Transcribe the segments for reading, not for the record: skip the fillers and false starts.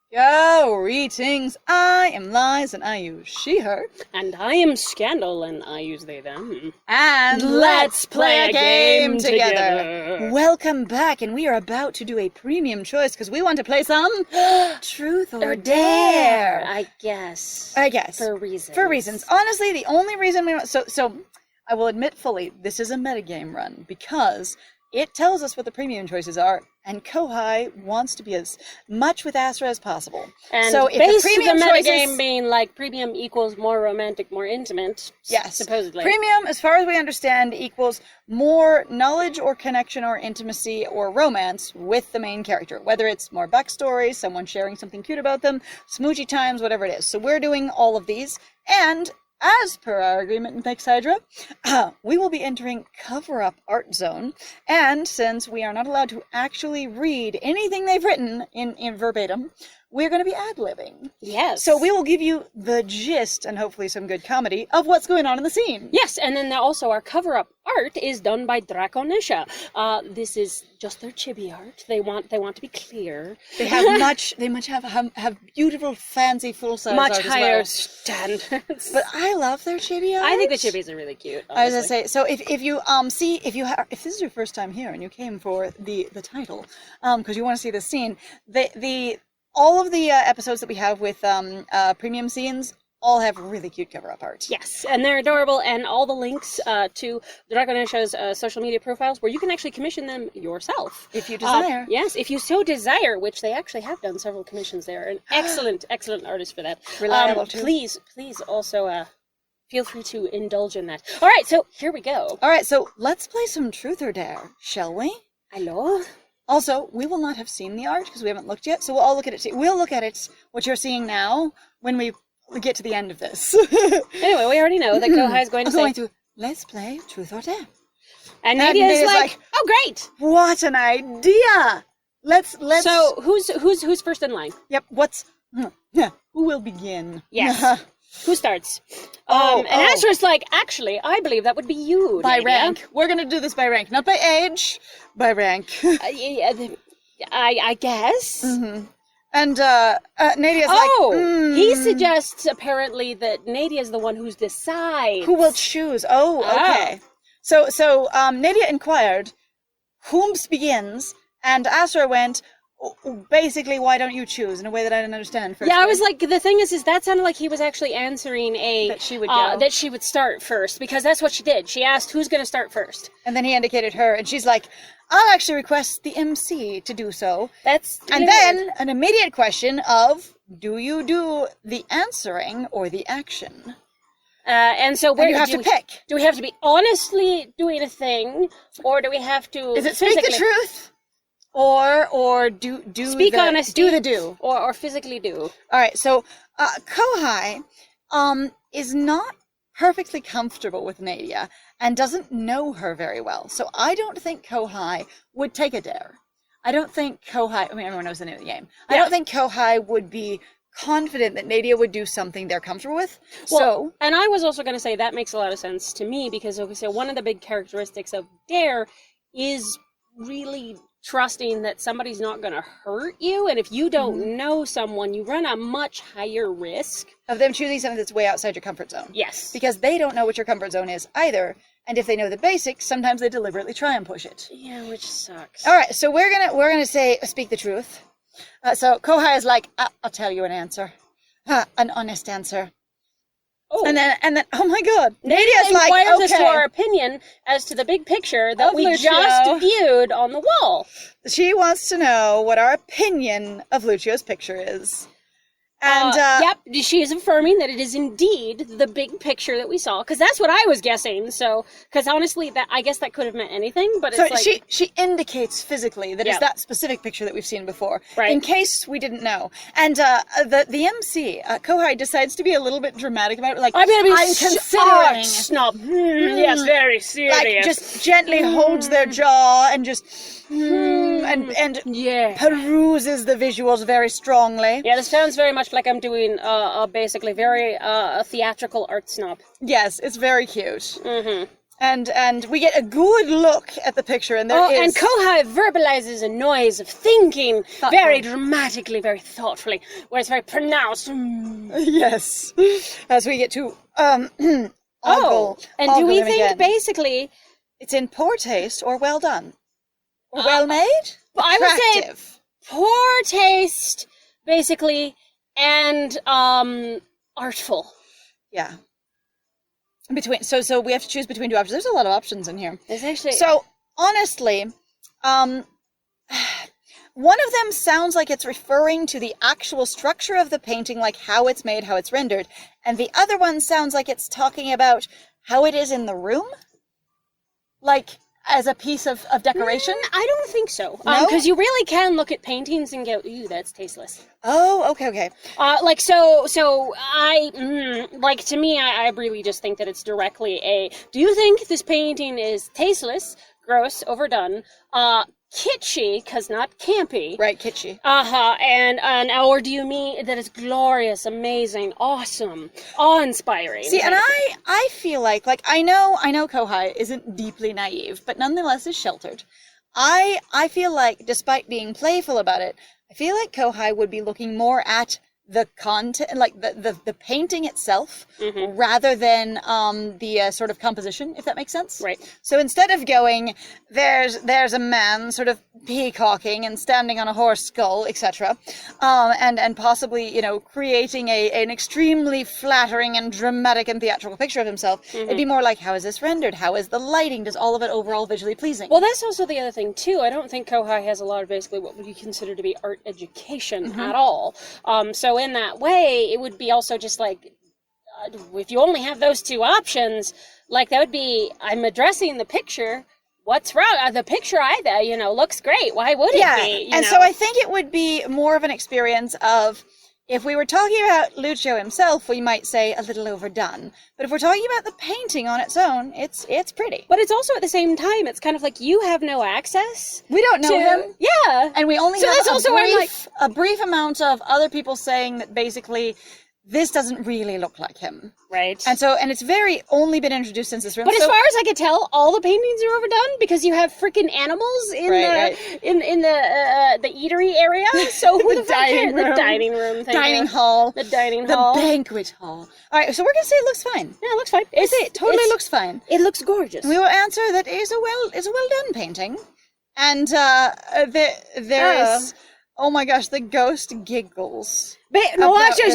Greetings. I am Lies and I use she, her. And I am Scandal and I use they, them. And let's play a game together. Welcome back, and we are about to do a premium choice because we want to play some Truth or Dare. I guess. For reasons. For reasons. Honestly, the only reason we want... So I will admit fully, this is a metagame run because it tells us what the premium choices are, and Kohai wants to be as much with Asra as possible. And so if based the premium the metagame choices, being like premium equals more romantic, more intimate. yes, supposedly. Premium, as far as we understand, equals more knowledge or connection or intimacy or romance with the main character. Whether it's more backstory, someone sharing something cute about them, smoochy times, whatever it is. So we're doing all of these, and as per our agreement with Nix Hydra, we will be entering cover-up art zone, and since we are not allowed to actually read anything they've written in verbatim, we're going to be ad-libbing. Yes. So we will give you the gist, and hopefully some good comedy, of what's going on in the scene. Yes, and then also our cover-up art is done by Draconisha. This is just their chibi art. They want to be clear. They have beautiful, fancy, full-size art much as higher well. standards. But I love their chibi art. I think the chibis are really cute. As I say, so if you if this is your first time here and you came for the title, because you want to see the scene, all of the episodes that we have with premium scenes all have really cute cover-up art. Yes, and they're adorable, and all the links to Draconisha's social media profiles, where you can actually commission them yourself. If you desire. Yes, if you so desire, which they actually have done several commissions there. An excellent artist for that. Reliable too. Please also feel free to indulge in that. All right, so here we go. All right, so let's play some Truth or Dare, shall we? Hello? Also, we will not have seen the art because we haven't looked yet, so we'll all look at it. We'll look at it, what you're seeing now, when we get to the end of this. Anyway, we already know that Kohai is going to let's play Truth or Dare. And Nadia is like, oh great! What an idea! Let's. So who's first in line? Yep. Who will begin? Yes. Who starts? And Asra's like, actually, I believe that would be you, by Nadia. rank. We're gonna do this by rank, not by age, by rank. I guess. Mm-hmm. And Nadia's he suggests apparently that Nadia's the one who decides who will choose. Oh, okay. So Nadia inquired, whom's begins, and Asra went, basically, why don't you choose, in a way that I didn't understand first. Yeah, I was like, the thing is that sounded like he was actually answering that she would go. That she would start first, because that's what she did. She asked who's going to start first. And then he indicated her, and she's like, I'll actually request the MC to do so. And then an immediate question of, do you do the answering or the action? And so you have to pick. Do we have to be honestly doing a thing, or do we have to... Is it speak the truth? Or do speak honesty, do the do, or physically do. All right. So Kohai is not perfectly comfortable with Nadia and doesn't know her very well. So I don't think Kohai would take a dare. I don't think Kohai. I mean, everyone knows the name of the game. Yeah. I don't think Kohai would be confident that Nadia would do something they're comfortable with. Well, and I was also going to say that makes a lot of sense to me, because so one of the big characteristics of dare is really trusting that somebody's not going to hurt you, and if you don't know someone, you run a much higher risk of them choosing something that's way outside your comfort zone. Yes. Because they don't know what your comfort zone is either, and if they know the basics, sometimes they deliberately try and push it. Yeah, which sucks. All right, so we're gonna say speak the truth. So Kohai is like, I'll tell you an answer, an honest answer. Oh. And then, oh my God, Nadia's like, okay. Us to our opinion as to the big picture that we just viewed on the wall. She wants to know what our opinion of Lucio's picture is. And, yep, she is affirming that it is indeed the big picture that we saw, because that's what I was guessing. So, because honestly, I guess that could have meant anything, but it's like... she indicates physically that it's that specific picture that we've seen before, right, in case we didn't know. And the MC, Kohai, decides to be a little bit dramatic about it, like, I'm considering... Snob. Yes, very serious. Like, just gently holds their jaw and just... and peruses the visuals very strongly. Yeah, this sounds very much like I'm doing basically very theatrical art snob. Yes, it's very cute. And we get a good look at the picture, and there is... And Kohai verbalizes a noise of thinking very dramatically, very thoughtfully, where it's very pronounced. Yes. As we get to and do we think again. Basically... It's in poor taste or well done? Or well made? I would say poor taste, basically, and artful. Yeah. So we have to choose between two options. There's a lot of options in here. There's actually... So honestly, one of them sounds like it's referring to the actual structure of the painting, like how it's made, how it's rendered, and the other one sounds like it's talking about how it is in the room, like as a piece of decoration. I don't think so. No? Because you really can look at paintings and go, "Ew, that's tasteless." Oh, okay. To me, I really just think that it's directly do you think this painting is tasteless, gross, overdone, kitschy, because not campy? Right, kitschy. And or do you mean that it's glorious, amazing, awesome, awe-inspiring? See, and I feel like I know Kohai isn't deeply naive, but nonetheless is sheltered. I feel like, despite being playful about it, I feel like Kohai would be looking more at the content, like the painting itself, rather than the sort of composition, if that makes sense. Right. So instead of going, there's a man sort of peacocking and standing on a horse skull, etc., and possibly creating an extremely flattering and dramatic and theatrical picture of himself, it'd be more like, how is this rendered? How is the lighting? Does all of it overall visually pleasing? Well, that's also the other thing too. I don't think Kohai has a lot of basically what would you consider to be art education at all. So in that way, it would be also just like, if you only have those two options, like that would be, I'm addressing the picture. What's wrong? The picture looks great. Why would it be? And so I think it would be more of an experience of, if we were talking about Lucio himself, we might say a little overdone. But if we're talking about the painting on its own, it's pretty. But it's also at the same time, it's kind of like you have no access. We don't know him. Yeah. And we only So have that's also a brief amount of other people saying that basically this doesn't really look like him. Right. And it's very only been introduced since this room. But as far as I could tell, all the paintings are overdone because you have freaking animals in the eatery area. So who the dining room. The dining room thing. Dining hall. The dining hall. The banquet hall. All right, so we're going to say it looks fine. Yeah, it looks fine. It totally looks fine. It looks gorgeous. We will answer that it is a well done painting. And there is, oh my gosh, the ghost giggles. Actually,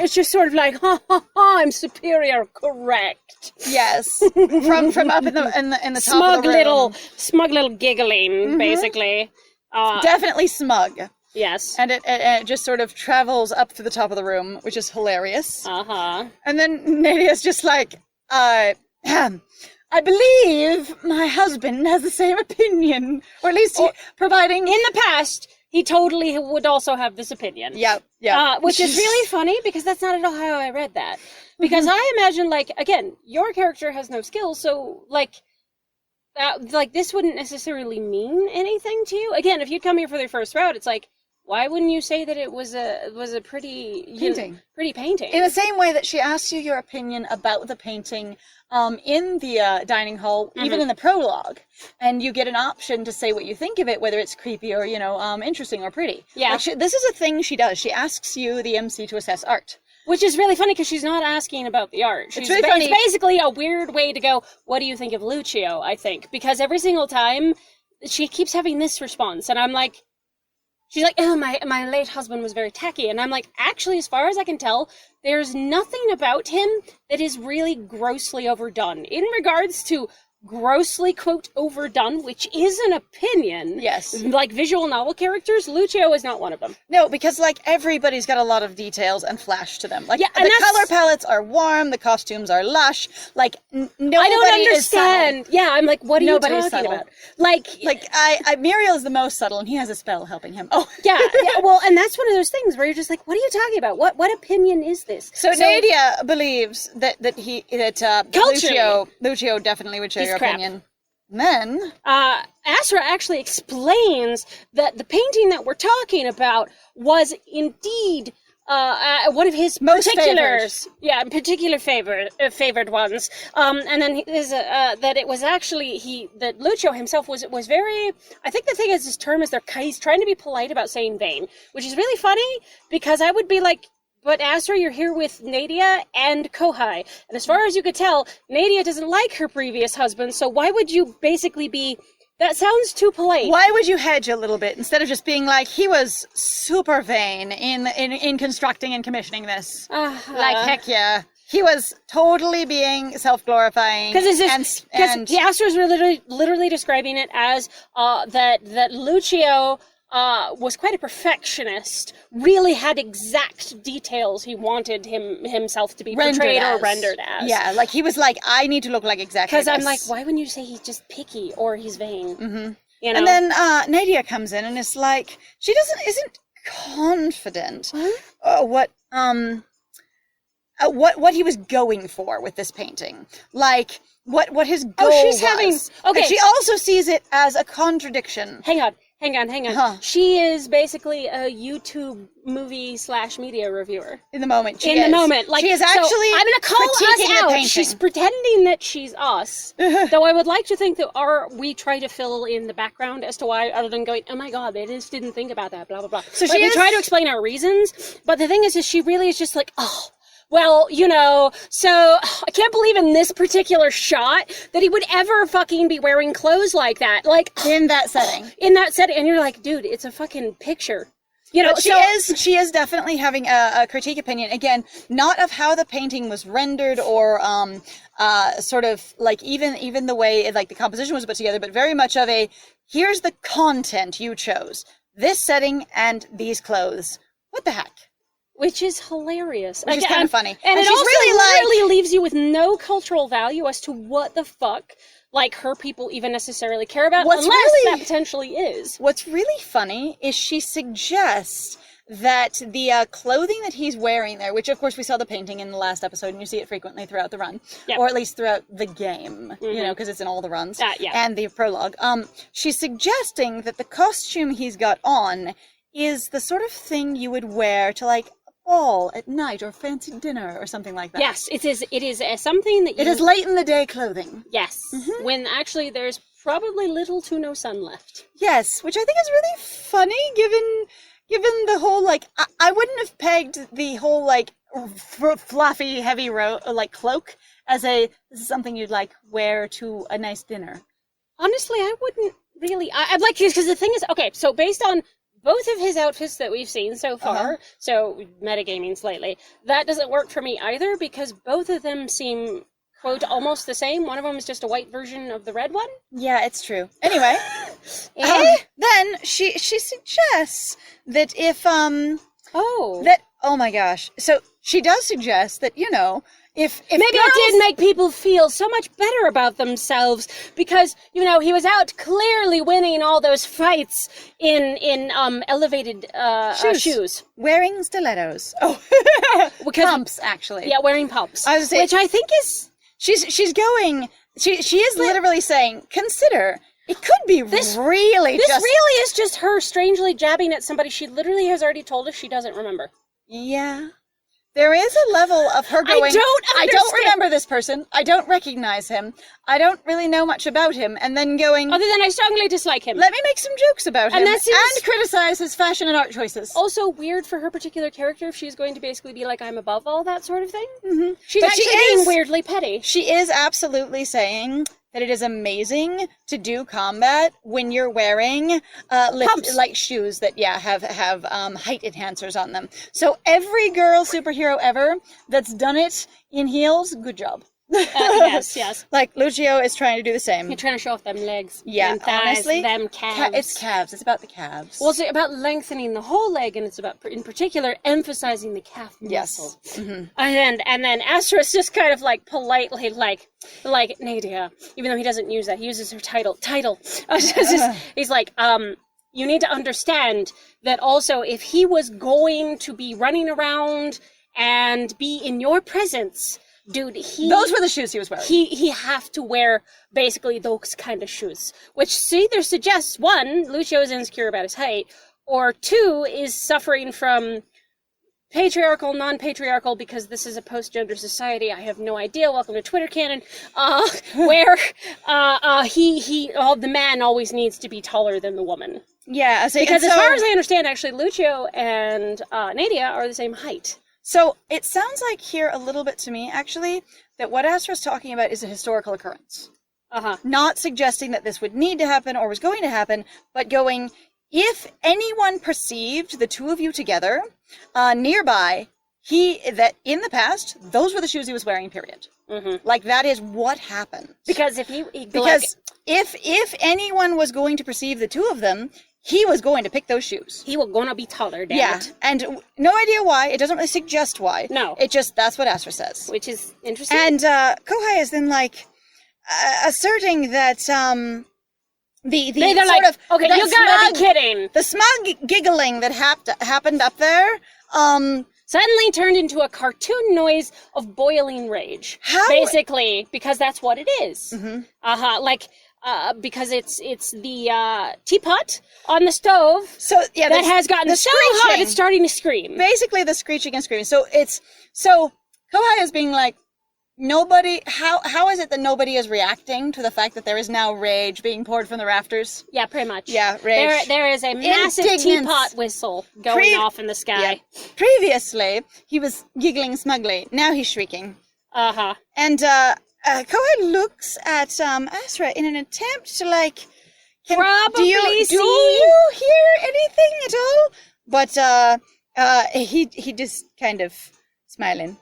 it's just sort of like, ha ha ha, I'm superior, correct. Yes, from up in the top of the room. Smug little giggling, basically. Definitely smug. Yes. And it just sort of travels up to the top of the room, which is hilarious. And then Nadia's just like, I believe my husband has the same opinion, or at least providing... In the past, he totally would also have this opinion. Yeah. Which is really funny, because that's not at all how I read that. Because I imagine, again, your character has no skills, so, this wouldn't necessarily mean anything to you. Again, if you'd come here for the first route, it's like, why wouldn't you say that it was a pretty painting? Pretty painting. In the same way that she asks you your opinion about the painting in the dining hall, even in the prologue, and you get an option to say what you think of it, whether it's creepy or interesting or pretty. Yeah. This is a thing she does. She asks you, the MC, to assess art. Which is really funny because she's not asking about the art. It's really funny. It's basically a weird way to go, what do you think of Lucio, I think? Because every single time she keeps having this response, and I'm like, she's like, oh, my late husband was very tacky. And I'm like, actually, as far as I can tell, there's nothing about him that is really grossly overdone. In regards to grossly, quote, overdone, which is an opinion. Yes. Like visual novel characters, Lucio is not one of them. No, because everybody's got a lot of details and flash to them. Yeah, the color palettes are warm, the costumes are lush. Nobody I don't understand. Is subtle. Yeah, I'm like, what are Nobody's you talking subtle. about? Muriel is the most subtle, and he has a spell helping him. Oh, yeah. Well, and that's one of those things where you're just like, what are you talking about? What opinion is this? So Nadia believes that Lucio definitely would share your opinion. Then Asra actually explains that the painting that we're talking about was indeed one of his Most particular favored ones. And then his, that it was actually that Lucio himself was very. I think the thing is, his term is he's trying to be polite about saying vain, which is really funny because I would be like, but Asra, you're here with Nadia and Kohai, and as far as you could tell, Nadia doesn't like her previous husband. So why would you basically be? That sounds too polite. Why would you hedge a little bit instead of just being like, he was super vain in constructing and commissioning this? Like, heck yeah. He was totally being self-glorifying. Because the Astros were literally describing it as that Lucio was quite a perfectionist, really had exact details he wanted himself to be portrayed or rendered as. Yeah, like he was like, I need to look like exactly this. Because I'm like, why wouldn't you say he's just picky or he's vain? Mm-hmm. You know? And then Nadia comes in and is like, she isn't confident what he was going for with this painting. Like, what his goal was. Okay. But she also sees it as a contradiction. Hang on. Huh. She is basically a YouTube movie / media reviewer. In the moment, like, she is actually. So I'm gonna call us out. She's pretending that she's us. Though I would like to think that we try to fill in the background as to why, other than going, oh my god, they just didn't think about that, blah blah blah. So we try to explain our reasons. But the thing is she really is just like, oh. Well, so I can't believe in this particular shot that he would ever fucking be wearing clothes like that. Like, in that setting. And you're like, dude, it's a fucking picture. But she is definitely having a critique opinion. Again, not of how the painting was rendered or sort of like even the way like the composition was put together, but very much of here's the content you chose. This setting and these clothes. What the heck? Which is hilarious. Which is kind of funny. And it also literally leaves you with no cultural value as to what the fuck, like, her people even necessarily care about, unless that potentially is. What's really funny is she suggests that the clothing that he's wearing there, which of course we saw the painting in the last episode, and you see it frequently throughout the run, or at least throughout the game, because it's in all the runs, and the prologue. She's suggesting that the costume he's got on is the sort of thing you would wear to, like, ball at night or fancy dinner or something like that. Yes, it is something that It is late in the day clothing. Yes, when actually there's probably little to no sun left. Yes, which I think is really funny given the whole, like, I wouldn't have pegged the whole, like, fluffy, heavy cloak as this is something you'd, like, wear to a nice dinner. Honestly, I wouldn't really. I'd like, because the thing is, okay, so based on both of his outfits that we've seen so far, so metagaming slightly, that doesn't work for me either, because both of them seem, quote, almost the same. One of them is just a white version of the red one. Yeah, it's true. Anyway, then she suggests that if, oh my gosh. So she does suggest that, if maybe it did make people feel so much better about themselves because, he was out clearly winning all those fights in elevated shoes. Wearing stilettos. Oh. Pumps, actually. Yeah, wearing pumps. I was saying, which I think is... She is literally saying, consider... It could be This really is just her strangely jabbing at somebody she literally has already told us she doesn't remember. Yeah. There is a level of her going, I don't remember this person. I don't recognize him. I don't really know much about him. And then going... Other than I strongly dislike him. Let me make some jokes about him. And criticize his fashion and art choices. Also weird for her particular character if she's going to basically be like, I'm above all that sort of thing. Mm-hmm. She's being weirdly petty. She is absolutely saying... that it is amazing to do combat when you're wearing light shoes that have height enhancers on them. So every girl superhero ever that's done it in heels, good job. Yes. Like Lucio is trying to do the same. You're trying to show off them legs. Yeah, them thighs, honestly, them calves. It's calves. It's about the calves. Well, it's about lengthening the whole leg, and it's about, in particular, emphasizing the calf muscle. Yes. Mm-hmm. And then Asra is just kind of like politely like Nadia, even though he doesn't use that, he uses her title. He's like, you need to understand that also if he was going to be running around and be in your presence. Dude, those were the shoes he was wearing. He have to wear basically those kind of shoes, which either suggests, one, Lucio is insecure about his height, or two, is suffering from patriarchal, non-patriarchal, because this is a post-gender society. I have no idea. Welcome to Twitter canon, where the man always needs to be taller than the woman. Yeah, because as far as I understand, actually, Lucio and Nadia are the same height. So it sounds like here a little bit to me, actually, that what Asra's talking about is a historical occurrence. Not suggesting that this would need to happen or was going to happen, but going, if anyone perceived the two of you together nearby, that in the past, those were the shoes he was wearing, period. Like, that is what happened. Because if if anyone was going to perceive the two of them, he was going to pick those shoes. He was going to be taller, damn Yeah, it. and no idea why. It doesn't really suggest why. No. It just, that's what Asra says. Which is interesting. And Kohai is then, like, asserting that, they're sort like, of, okay, you gotta be kidding. The smug giggling that happened up there, suddenly turned into a cartoon noise of boiling rage. How? Basically, because that's what it is. Because it's the teapot on the stove that has gotten so hot it's starting to scream. Basically, the screeching and screaming. So Kohai is being like, nobody, how is it that nobody is reacting to the fact that there is now rage being poured from the rafters? Yeah, pretty much. Yeah, rage. There is a massive teapot whistle going off in the sky. Yeah. Previously, he was giggling smugly. Now he's shrieking. And Kohai looks at Asra in an attempt to, like, probably do you hear anything at all? But he just kind of smiling.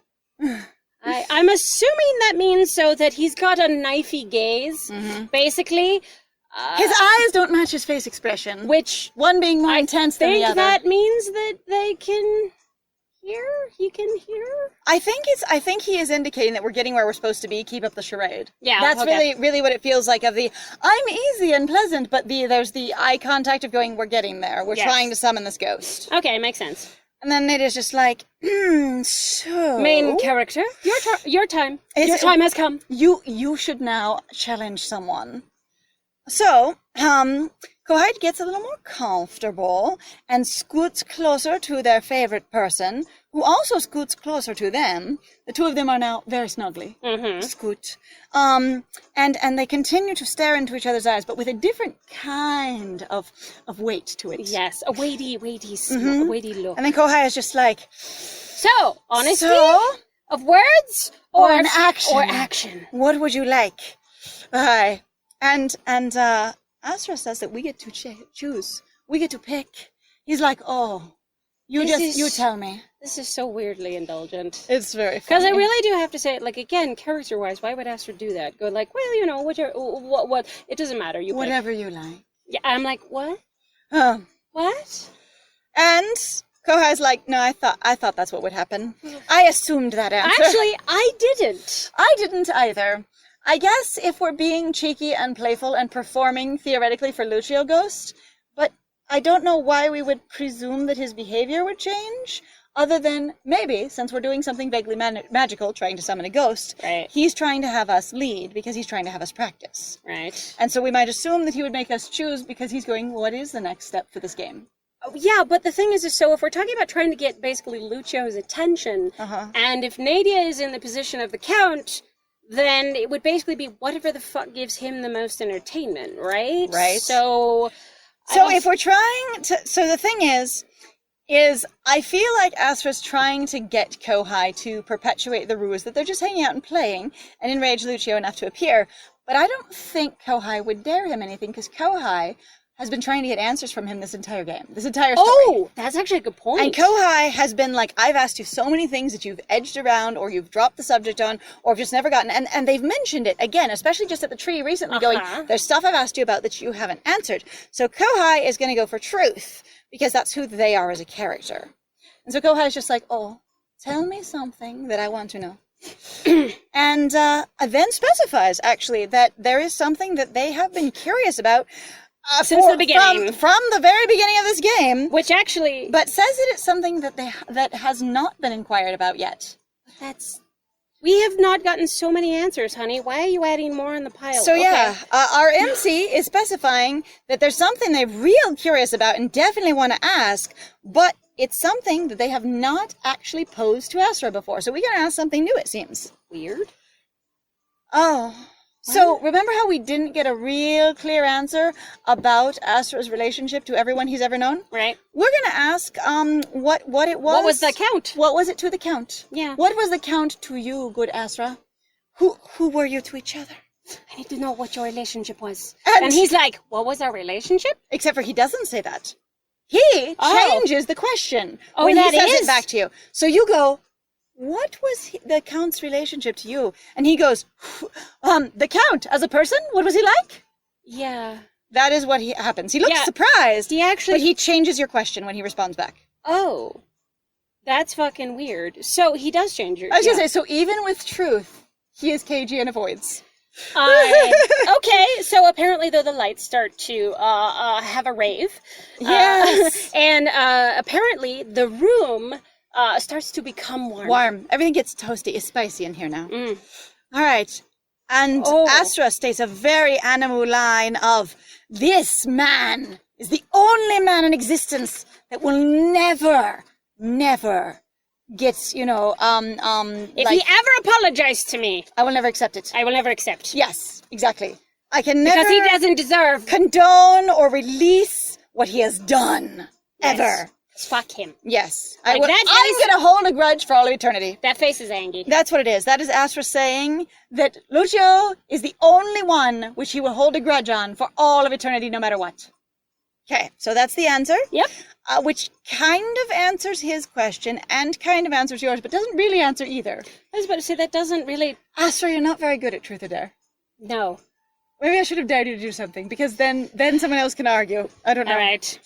I'm assuming that means so that he's got a knifey gaze, basically. His eyes don't match his face expression, which one being more intense than the other. I think that means that they can hear. He can hear. I think he is indicating that we're getting where we're supposed to be. Keep up the charade. Yeah, that's really what it feels like. Of the I'm easy and pleasant, but there's the eye contact of going, we're getting there. We're trying to summon this ghost. Okay, makes sense. And then Nadia's just like, so... Main character, your time. Your time has come. You should now challenge someone. So, Kohai gets a little more comfortable and scoots closer to their favorite person, who also scoots closer to them. The two of them are now very snugly. Scoot. And they continue to stare into each other's eyes, but with a different kind of weight to it. Yes, a weighty look. And then Kohai is just like, so, honesty of words or an action? Or action. What would you like? Aye. And Asra says that we get to choose. We get to pick. He's like, oh, you tell me. This is so weirdly indulgent. It's very funny. Because I really do have to say, like, again, character-wise, why would Asra do that? Go like, well, you know, what? It doesn't matter. You whatever pick. You like. Yeah, I'm like, what? What? And Kohai's like, no, I thought that's what would happen. I assumed that answer. Actually, I didn't. I didn't either. I guess if we're being cheeky and playful and performing theoretically for Lucio Ghost, but I don't know why we would presume that his behavior would change, other than maybe, since we're doing something vaguely magical, trying to summon a ghost, he's trying to have us lead because he's trying to have us practice. Right. And so we might assume that he would make us choose because he's going, what is the next step for this game? Yeah, but the thing is so if we're talking about trying to get basically Lucio's attention, and if Nadia is in the position of the Count, then it would basically be whatever the fuck gives him the most entertainment, right? Right. So if we're trying to... So the thing is I feel like Asra's trying to get Kohai to perpetuate the ruse that they're just hanging out and playing and enrage Lucio enough to appear. But I don't think Kohai would dare him anything, because Kohai has been trying to get answers from him this entire game, this entire story. Oh, that's actually a good point. And Kohai has been like, I've asked you so many things that you've edged around, or you've dropped the subject on, or have just never gotten, and they've mentioned it again, especially just at the tree recently, going, there's stuff I've asked you about that you haven't answered. So Kohai is going to go for truth, because that's who they are as a character. And so Kohai is just like, oh, tell me something that I want to know. And then specifies, actually, that there is something that they have been curious about since the beginning. From the very beginning of this game. Which actually... But says that it's something that has not been inquired about yet. We have not gotten so many answers, honey. Why are you adding more in the pile? So yeah, our MC is specifying that there's something they're real curious about and definitely want to ask, but it's something that they have not actually posed to Asra before. So we gotta ask something new, it seems. Weird. Oh. So remember how we didn't get a real clear answer about Asra's relationship to everyone he's ever known? Right. We're gonna ask what it was. What was the count? What was it to the Count? Yeah. What was the Count to you, good Asra? Who were you to each other? I need to know what your relationship was. And- And he's like, what was our relationship? Except for he doesn't say that. He changes the question when he says it back to you. So you go, what was the Count's relationship to you? And he goes, the Count, as a person, what was he like? Yeah. That is what happens. He looks surprised, He actually... but he changes your question when he responds back. Oh. That's fucking weird. So he does change your... I was going to say, so even with truth, he is cagey and avoids. Okay, so apparently though the lights start to have a rave. Yes. And apparently the room starts to become warm. Warm. Everything gets toasty. It's spicy in here now. All right. And Asra states a very animal line of, this man is the only man in existence that will never gets, If he ever apologized to me, I will never accept it. I will never accept. Yes, exactly. I can never Because he doesn't deserve... condone or release what he has done. Ever. Fuck him. Yes. Like I'm that going to hold a grudge for all of eternity. That face is angry. That's what it is. That is Astra saying that Lucio is the only one which he will hold a grudge on for all of eternity, no matter what. Okay, so that's the answer. Yep. Which kind of answers his question and kind of answers yours, but doesn't really answer either. I was about to say, that doesn't really... Astra, you're not very good at truth or dare. No. Maybe I should have dared you to do something, because then someone else can argue. I don't know. All right.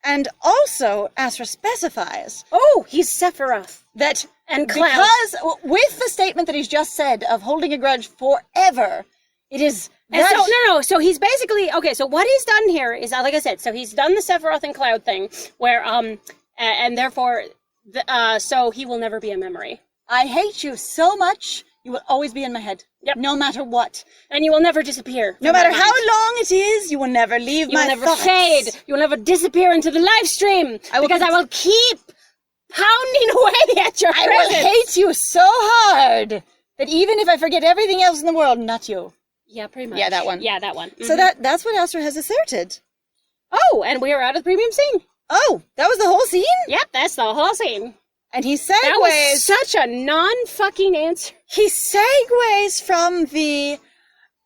And also, Astra specifies... Oh, he's Sephiroth. That and Cloud. Because with the statement that he's just said of holding a grudge forever, it is... No. So he's basically... Okay, so what he's done here is, like I said, so he's done the Sephiroth and Cloud thing, where, and therefore, so he will never be a memory. I hate you so much, you will always be in my head. Yep. No matter what. And you will never disappear. No matter how long it is, you will never leave my thoughts. You will never fade. You will never disappear into the live stream. I will keep pounding away at your presence. I will hate you so hard that even if I forget everything else in the world, not you. Yeah, pretty much. Yeah, that one. Yeah, that one. Mm-hmm. So that's what Astra has asserted. Oh, and we are out of the premium scene. Oh, that was the whole scene? Yep, that's the whole scene. And he segues... That was such a non-fucking answer. He segues from the,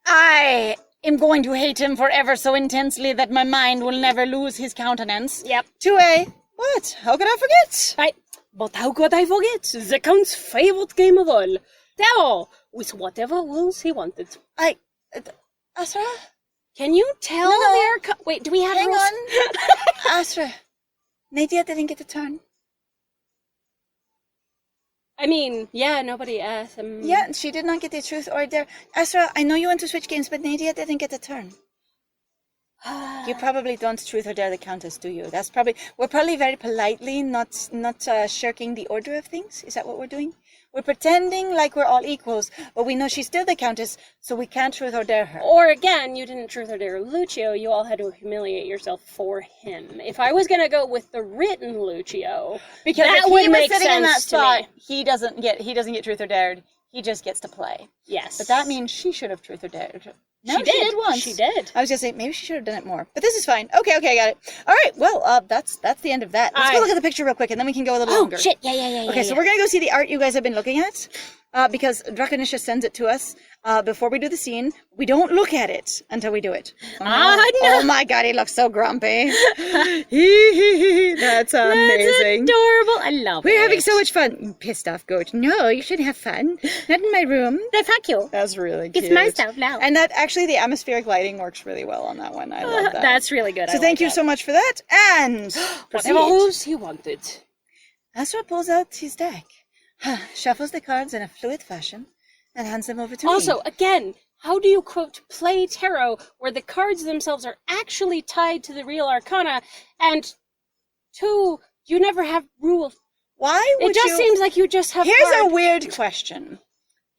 I am going to hate him forever so intensely that my mind will never lose his countenance. Yep. To a, what? How could I forget? Right. But how could I forget? The Count's favorite game of all. Devil, with whatever rules he wanted. Asra? Can you tell their... Wait, do we have Hang rules? on. Asra, Nadia didn't get a turn. I mean, yeah, nobody asked him. Yeah, she did not get the truth or dare. Asra, I know you want to switch games, but Nadia didn't get a turn. You probably don't truth or dare the Countess, do you? We're probably very politely not shirking the order of things. Is that what we're doing? We're pretending like we're all equals, but we know she's still the Countess, so we can't truth or dare her. Or again, you didn't truth or dare Lucio, you all had to humiliate yourself for him. If I was gonna go with the written Lucio, because that if would he was make sitting sense in that to spot, me. he doesn't get truth or dared. He just gets to play. Yes. But that means she should have truth or dared. No, she did once. She did. I was gonna say maybe she should have done it more, but this is fine. Okay, I got it. All right, well, that's the end of that. Let's go look at the picture real quick, and then we can go a little longer. Oh shit! Yeah. Okay, so we're gonna go see the art you guys have been looking at, because Draconisha sends it to us before we do the scene. We don't look at it until we do it. No. Oh my god, he looks so grumpy. That's amazing. That's adorable. I love it. We're having so much fun. You pissed off goat. No, you shouldn't have fun. Not in my room. No, fuck you. That's really cute. It's my stuff now. And that actually, the atmospheric lighting works really well on that one. I love that. That's really good. So thank you so much for that. And whatever rules he wanted. Asra pulls out his deck, shuffles the cards in a fluid fashion, and hands them over to me. Also, again, how do you, quote, play tarot where the cards themselves are actually tied to the real arcana, and two, you never have rules? Why would you... It just seems like you just have Here's cards. a weird question.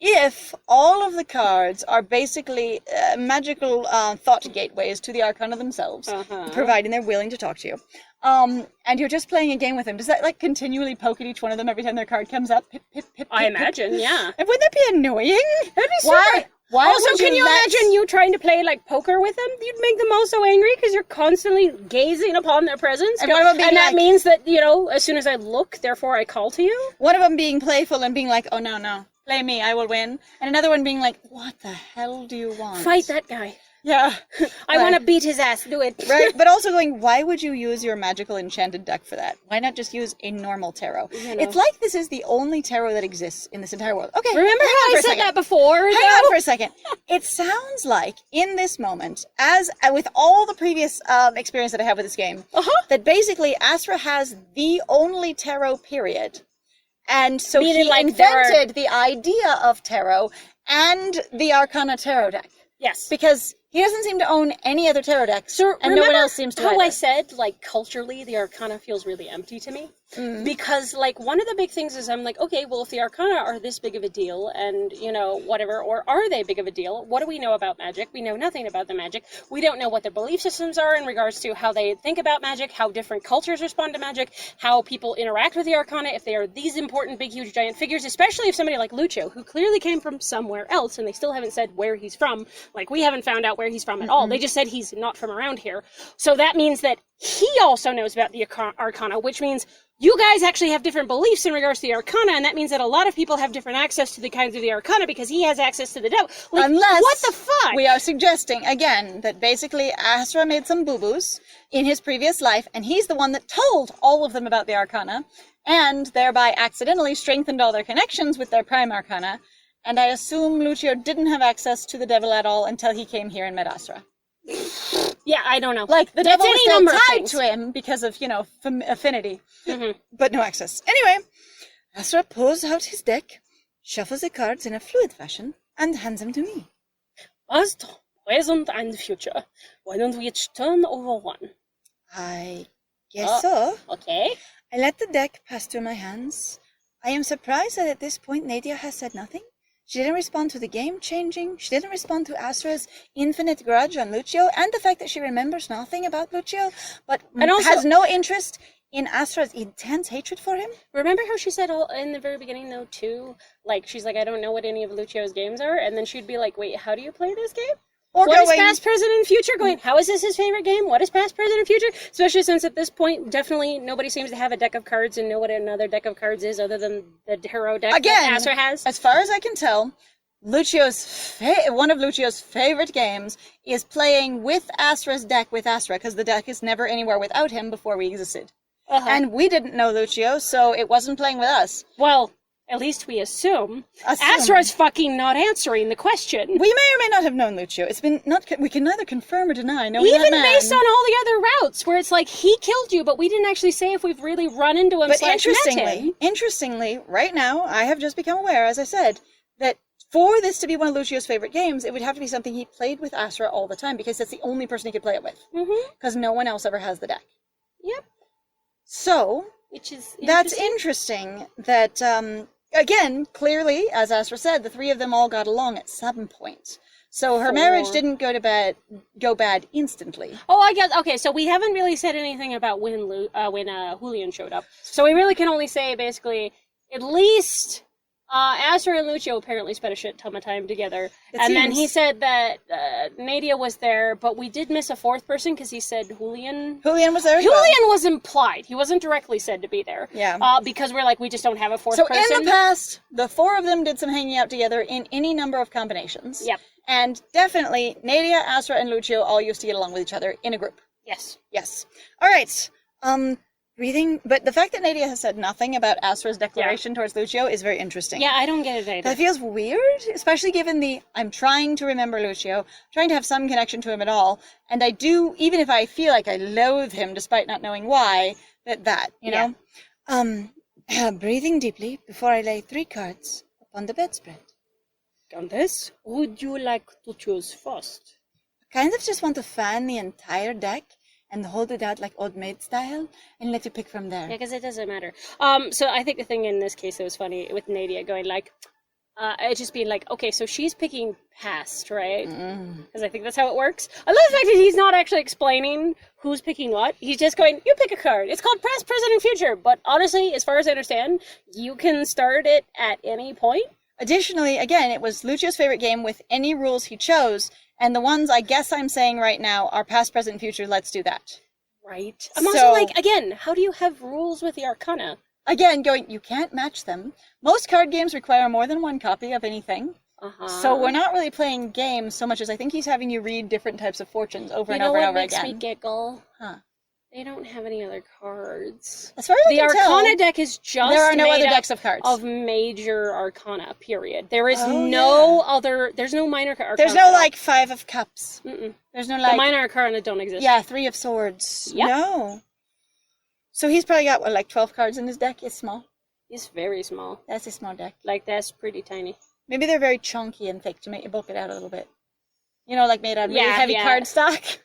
If all of the cards are basically magical thought gateways to the arcana themselves, providing they're willing to talk to you, and you're just playing a game with them, does that like continually poke at each one of them every time their card comes up? Pip, pip, pip, I pip, pip. imagine, yeah. And wouldn't that be annoying? That'd be super. Why Also, would can you let- imagine you trying to play like poker with them? You'd make them all so angry because you're constantly gazing upon their presence. And one of them being and that like- means that, you know, as soon as I look, therefore I call to you. One of them being playful and being like, oh no, play me, I will win. And another one being like, what the hell do you want? Fight that guy. Yeah. I want to beat his ass. Do it. Right, but also going, why would you use your magical enchanted deck for that? Why not just use a normal tarot? You know. It's like this is the only tarot that exists in this entire world. Okay, Remember hang how on for I a said second. that before? Hang though? on for a second. It sounds like in this moment, as with all the previous experience that I have with this game, that basically Asra has the only tarot period. And so Meaning, he like, there are- invented the idea of tarot and the Arcana tarot deck. Yes. Because he doesn't seem to own any other tarot decks, So and no one remember else seems to how either. I said, like, culturally, the Arcana feels really empty to me? Because, like, one of the big things is I'm like, okay, well, if the Arcana are this big of a deal and, you know, whatever, or are they big of a deal? What do we know about magic? We know nothing about the magic. We don't know what their belief systems are in regards to how they think about magic, how different cultures respond to magic, how people interact with the Arcana, if they are these important, big, huge, giant figures, especially if somebody like Lucio, who clearly came from somewhere else, and they still haven't said where he's from. Like, we haven't found out where he's from at all. They just said he's not from around here. So that means that he also knows about the Arcana, which means you guys actually have different beliefs in regards to the Arcana, and that means that a lot of people have different access to the kinds of the Arcana because he has access to the devil. Like, Unless what the fuck? we are suggesting, again, that basically Asra made some boo-boos in his previous life, and he's the one that told all of them about the Arcana, and thereby accidentally strengthened all their connections with their prime Arcana, and I assume Lucio didn't have access to the devil at all until he came here and met Asra. Yeah, I don't know. Like, the That's devil any was still number of tied things. to him because of, you know, affinity, but no access. Anyway, Asra pulls out his deck, shuffles the cards in a fluid fashion, and hands them to me. Past, present, and future. Why don't we each turn over one? I guess so. Okay. I let the deck pass through my hands. I am surprised that at this point Nadia has said nothing. She didn't respond to the game changing. She didn't respond to Asra's infinite grudge on Lucio, and the fact that she remembers nothing about Lucio, but And also- has no interest in Asra's intense hatred for him. Remember how she said all, in the very beginning, though, too? Like, she's like, I don't know what any of Lucio's games are. And then she'd be like, wait, how do you play this game? Or What is going, past, present, and future going? How is this his favorite game? What is past, present, and future? Especially since at this point, definitely nobody seems to have a deck of cards and know what another deck of cards is other than the tarot deck again, that Asra has. as far as I can tell, one of Lucio's favorite games is playing with Asra's deck with Asra, because the deck is never anywhere without him before we existed. And we didn't know Lucio, so it wasn't playing with us. Well, at least we assume. Asra's fucking not answering the question. We may or may not have known Lucio. It's been not. We can neither confirm or deny knowing Even that man. based on all the other routes, where it's like, he killed you, but we didn't actually say if we've really run into him But / met him. interestingly, right now, I have just become aware, as I said, that for this to be one of Lucio's favorite games, it would have to be something he played with Asra all the time, because that's the only person he could play it with. Because no one else ever has the deck. Yep. So, Which is that's interesting that, again, clearly, as Asra said, the three of them all got along at some point. So her marriage didn't go bad instantly. Oh, I guess. Okay, so we haven't really said anything about when Julian showed up. So we really can only say, basically, at least Asra and Lucio apparently spent a shit ton of time together. Then he said that Nadia was there, but we did miss a fourth person because he said Julian. Julian was there as well. Julian was implied. He wasn't directly said to be there. Yeah. Because we're like, we just don't have a fourth So person. in the past, the four of them did some hanging out together in any number of combinations. Yep. And definitely, Nadia, Asra, and Lucio all used to get along with each other in a group. Yes. Yes. All right. Breathing. But the fact that Nadia has said nothing about Asra's declaration towards Lucio is very interesting. Yeah, I don't get it either. That feels weird, especially given I'm trying to remember Lucio, trying to have some connection to him at all, and I do, even if I feel like I loathe him despite not knowing why, you know? Breathing deeply before I lay 3 cards upon the bedspread. Countess, would you like to choose first? Kind of just want to fan the entire deck and hold it out like old maid style and let you pick from there. Yeah, because it doesn't matter. So I think the thing in this case that was funny with Nadia going like, it just being like, okay, so she's picking past, right? Mm. Because I think that's how it works. I love the fact that he's not actually explaining who's picking what. He's just going, you pick a card. It's called past, present, and future. But honestly, as far as I understand, you can start it at any point. Additionally, again, it was Lucio's favorite game with any rules he chose, and the ones I guess I'm saying right now are past, present, future. Let's do that. Right. I'm also like, again, how do you have rules with the Arcana? Again, going, you can't match them. Most card games require more than one copy of anything. So we're not really playing games so much as I think he's having you read different types of fortunes over and over and over again. You know what makes me giggle? Huh. They don't have any other cards. As far as I can tell, the Arcana deck is just there are no other decks of cards. Of major Arcana, period. There is no other, there's no minor Arcana. There's no, like, 5 of Cups. Mm-mm. There's no, like... The minor Arcana don't exist. Yeah, 3 of Swords. Yep. No. So he's probably got, what, like 12 cards in his deck? It's small. It's very small. That's a small deck. Like, that's pretty tiny. Maybe they're very chunky and thick to make you bulk it out a little bit. You know, like made out of really heavy cardstock.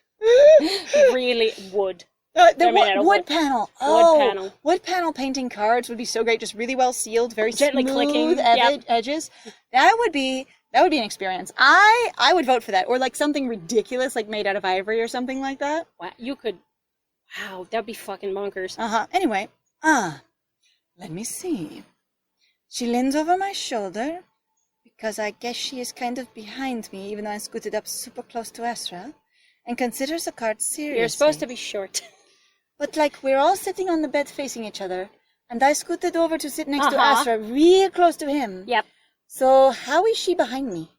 Really wood. The wood panel. Oh, wood panel. Wood panel painting cards would be so great. Just really well sealed, very gently smooth clicking edges. That would be an experience. I would vote for that, or like something ridiculous, like made out of ivory or something like that. Wow, you could. Wow, that'd be fucking bonkers. Anyway, let me see. She leans over my shoulder because I guess she is kind of behind me, even though I scooted up super close to Asra, and considers the card seriously. You're supposed to be short. But, like, we're all sitting on the bed facing each other, and I scooted over to sit next to Asra, real close to him. Yep. So, how is she behind me?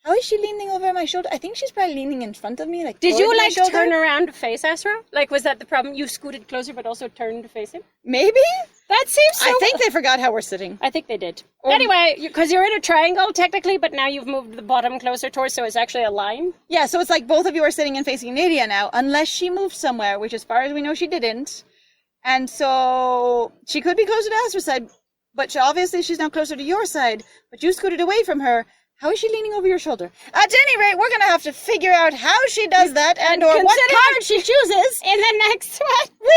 How is she leaning over my shoulder? I think she's probably leaning in front of me, like, did you, like, shoulder. turn around to face Asra? Like, was that the problem? You scooted closer, but also turned to face him? Maybe? That seems so... I think they forgot how we're sitting. I think they did. Anyway, because you're in a triangle, technically, but now you've moved the bottom closer towards, so it's actually a line. Yeah, so it's like both of you are sitting and facing Nadia now, unless she moved somewhere, which as far as we know she didn't. And so she could be closer to Asra's side, but obviously she's now closer to your side, but you scooted away from her. How is she leaning over your shoulder? At any rate, we're going to have to figure out how she does that and or what card she chooses in the next one. Whee!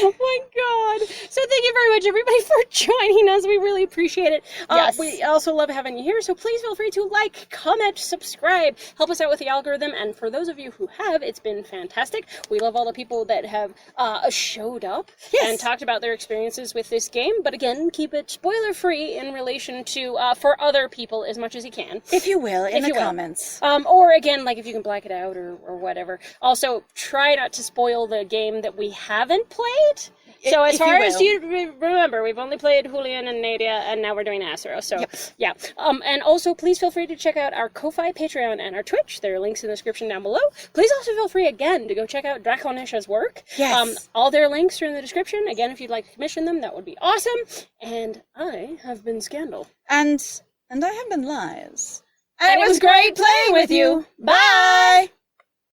Oh my god. So thank you very much, everybody, for joining us. We really appreciate it. Yes. We also love having you here, so please feel free to like, comment, subscribe, help us out with the algorithm, and for those of you who have, it's been fantastic. We love all the people that have showed up and talked about their experiences with this game, but again, keep it spoiler-free in relation to, for other people as much as you can. If you will, in the comments. Or again, like if you can black it out or whatever. Also, try not to spoil the game that we haven't played. So as far as you remember, we've only played Julian and Nadia, and now we're doing Asra. So, yeah. And also, please feel free to check out our Ko-Fi, Patreon, and our Twitch. There are links in the description down below. Please also feel free, again, to go check out Draconisha's work. Yes. All their links are in the description. Again, if you'd like to commission them, that would be awesome. And I have been Scandal. And I have been Lies. And it was great playing with you. Bye!